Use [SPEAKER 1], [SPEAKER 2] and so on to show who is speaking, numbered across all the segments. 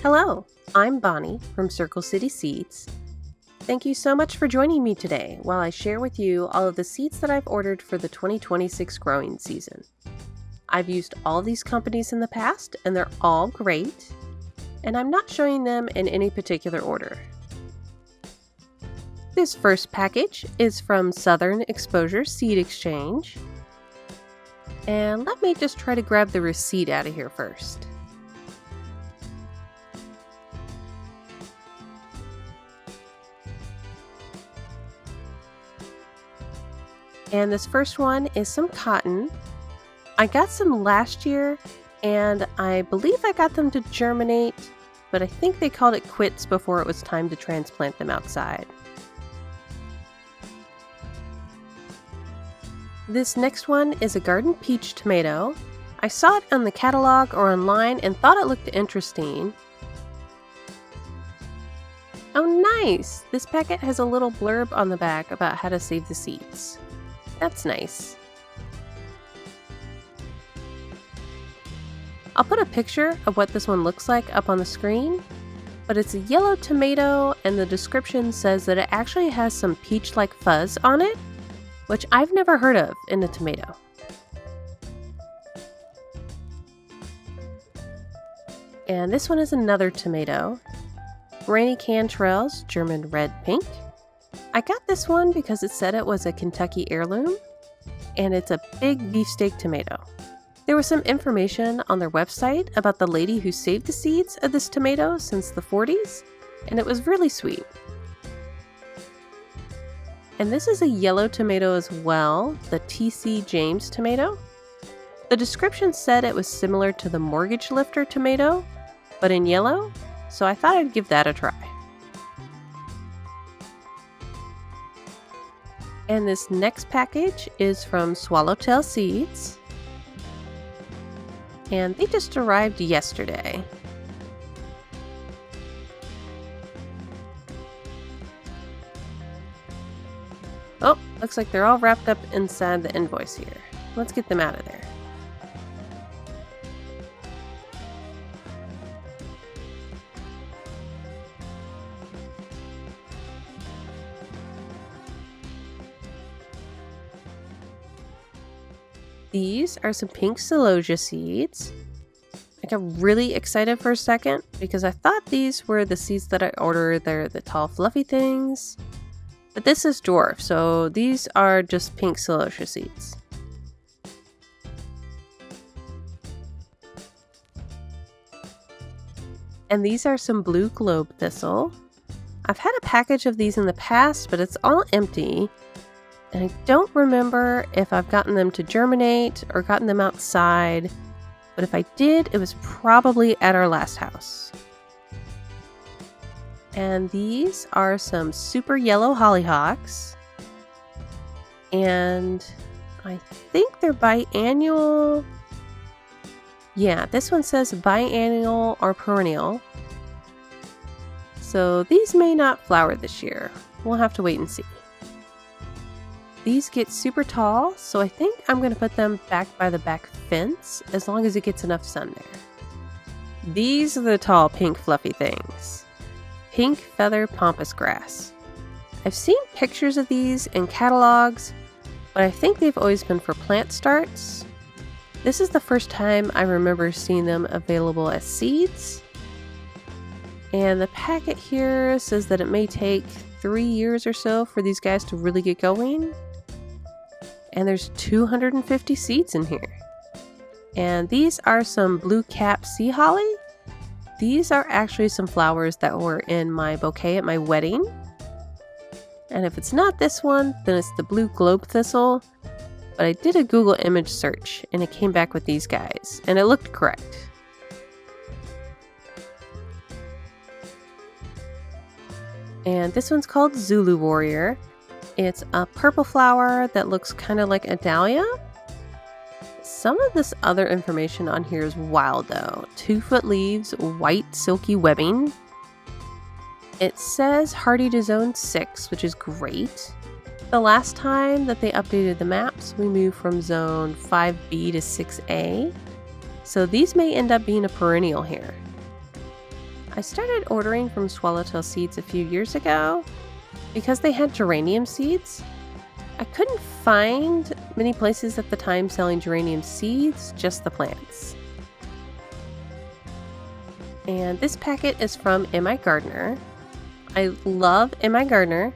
[SPEAKER 1] Hello, I'm Bonnie from Circle City Seeds. Thank you so much for joining me today while I share with you all of the seeds that I've ordered for the 2026 growing season. I've used all these companies in the past and they're all great, and I'm not showing them in any particular order. This first package is from Southern Exposure Seed Exchange, and let me just try to grab the receipt out of here first. And this first one is some cotton. I got some last year, and I believe I got them to germinate, but I think they called it quits before it was time to transplant them outside. This next one is a garden peach tomato. I saw it on the catalog or online and thought it looked interesting. Oh, nice! This packet has a little blurb on the back about how to save the seeds. That's nice. I'll put a picture of what this one looks like up on the screen, but it's a yellow tomato and the description says that it actually has some peach-like fuzz on it, which I've never heard of in a tomato. And this one is another tomato. Rainy Cantrell's German Red Pink. I got this one because it said it was a Kentucky heirloom, and it's a big beefsteak tomato. There was some information on their website about the lady who saved the seeds of this tomato since the 40s, and it was really sweet. And this is a yellow tomato as well, the T.C. James tomato. The description said it was similar to the Mortgage Lifter tomato, but in yellow, so I thought I'd give that a try. And this next package is from Swallowtail Seeds. And they just arrived yesterday. Oh, looks like they're all wrapped up inside the invoice here. Let's get them out of there. These are some pink celosia seeds. I got really excited for a second because I thought these were the seeds that I ordered. They're the tall fluffy things. But this is dwarf, so these are just pink celosia seeds. And these are some blue globe thistle. I've had a package of these in the past, but it's all empty. And I don't remember if I've gotten them to germinate or gotten them outside, but if I did, it was probably at our last house. And these are some super yellow hollyhocks, and I think they're biannual. Yeah, this one says biannual or perennial. So these may not flower this year. We'll have to wait and see. These get super tall, so I think I'm going to put them back by the back fence as long as it gets enough sun there. These are the tall pink fluffy things. Pink feather pampas grass. I've seen pictures of these in catalogs, but I think they've always been for plant starts. This is the first time I remember seeing them available as seeds. And the packet here says that it may take 3 years or so for these guys to really get going. And there's 250 seeds in here. And these are some blue cap sea holly. These are actually some flowers that were in my bouquet at my wedding. And if it's not this one, then it's the blue globe thistle. But I did a Google image search and it came back with these guys, and it looked correct. And this one's called Zulu Warrior. It's a purple flower that looks kind of like a dahlia. Some of this other information on here is wild though. 2-foot leaves, white silky webbing. It says hardy to zone 6, which is great. The last time that they updated the maps, we moved from zone 5B to 6A. So these may end up being a perennial here. I started ordering from Swallowtail Seeds a few years ago because they had geranium seeds. I couldn't find many places at the time selling geranium seeds, just the plants. And this packet is from MiGardener. I love MiGardener.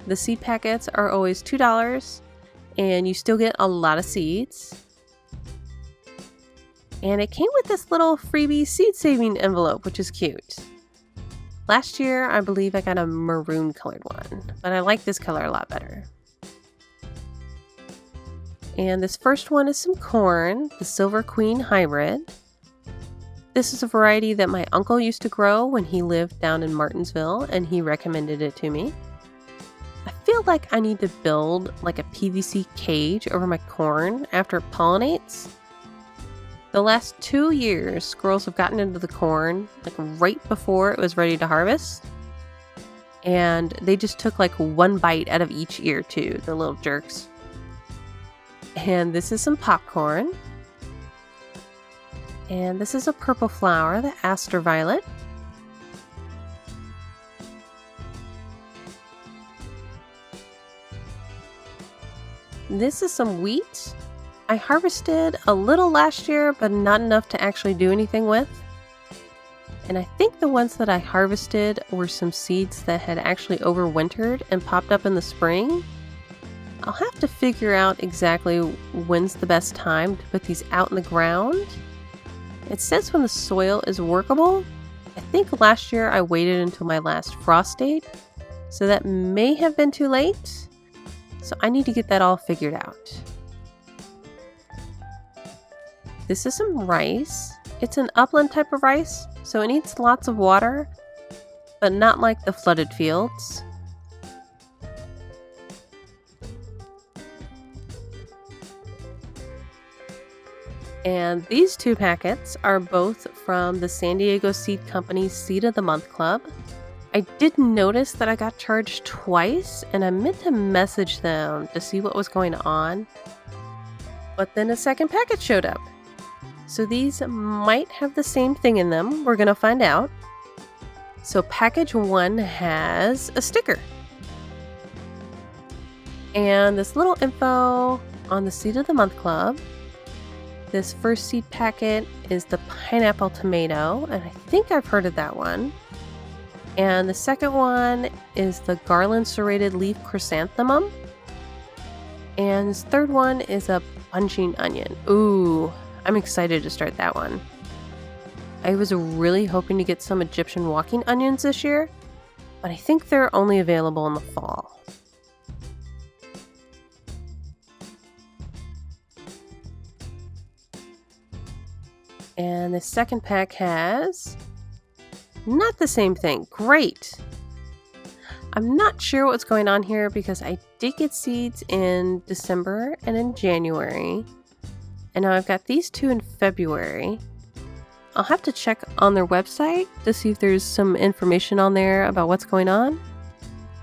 [SPEAKER 1] The seed packets are always $2 and you still get a lot of seeds. And it came with this little freebie seed saving envelope, which is cute. Last year, I believe I got a maroon colored one, but I like this color a lot better. And this first one is some corn, the Silver Queen hybrid. This is a variety that my uncle used to grow when he lived down in Martinsville, and he recommended it to me. I feel like I need to build like a PVC cage over my corn after it pollinates. The last 2 years, squirrels have gotten into the corn like right before it was ready to harvest. And they just took like one bite out of each ear too, the little jerks. And this is some popcorn. And this is a purple flower, the aster violet. This is some wheat. I harvested a little last year, but not enough to actually do anything with. And I think the ones that I harvested were some seeds that had actually overwintered and popped up in the spring. I'll have to figure out exactly when's the best time to put these out in the ground. It says when the soil is workable. I think last year I waited until my last frost date, so that may have been too late. So I need to get that all figured out. This is some rice. It's an upland type of rice, so it needs lots of water, but not like the flooded fields. And these 2 packets are both from the San Diego Seed Company's Seed of the Month Club. I did notice that I got charged twice, and I meant to message them to see what was going on. But then a second packet showed up. So these might have the same thing in them. We're going to find out. So package 1 has a sticker. And this little info on the Seed of the Month Club. This first seed packet is the pineapple tomato, and I think I've heard of that one. And the second one is the garland serrated leaf chrysanthemum. And this third one is a bunching onion. Ooh, I'm excited to start that one. I was really hoping to get some Egyptian walking onions this year, but I think they're only available in the fall. And the second pack has not the same thing. Great. I'm not sure what's going on here because I did get seeds in December and in January. And now I've got these 2 in February. I'll have to check on their website to see if there's some information on there about what's going on.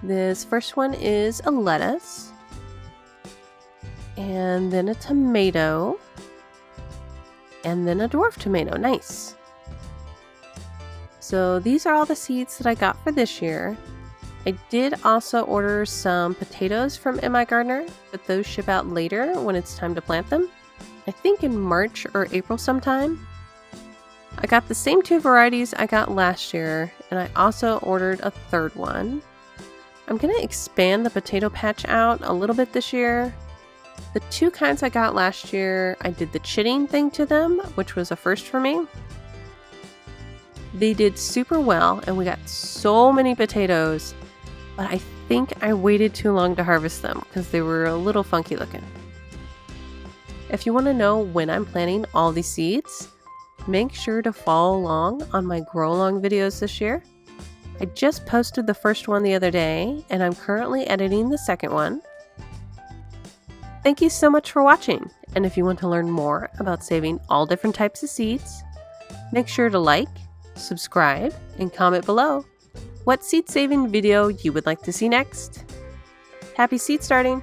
[SPEAKER 1] This first one is a lettuce. And then a tomato. And then a dwarf tomato. Nice. So these are all the seeds that I got for this year. I did also order some potatoes from MiGardener, but those ship out later when it's time to plant them. I think in March or April sometime. I got the same 2 varieties I got last year, and I also ordered a third one. I'm going to expand the potato patch out a little bit this year. The 2 kinds I got last year, I did the chitting thing to them, which was a first for me. They did super well, and we got so many potatoes, but I think I waited too long to harvest them because they were a little funky looking. If you want to know when I'm planting all these seeds, make sure to follow along on my grow along videos this year. I just posted the first one the other day, and I'm currently editing the second one. Thank you so much for watching, and if you want to learn more about saving all different types of seeds, make sure to like, subscribe, and comment below what seed saving video you would like to see next. Happy seed starting!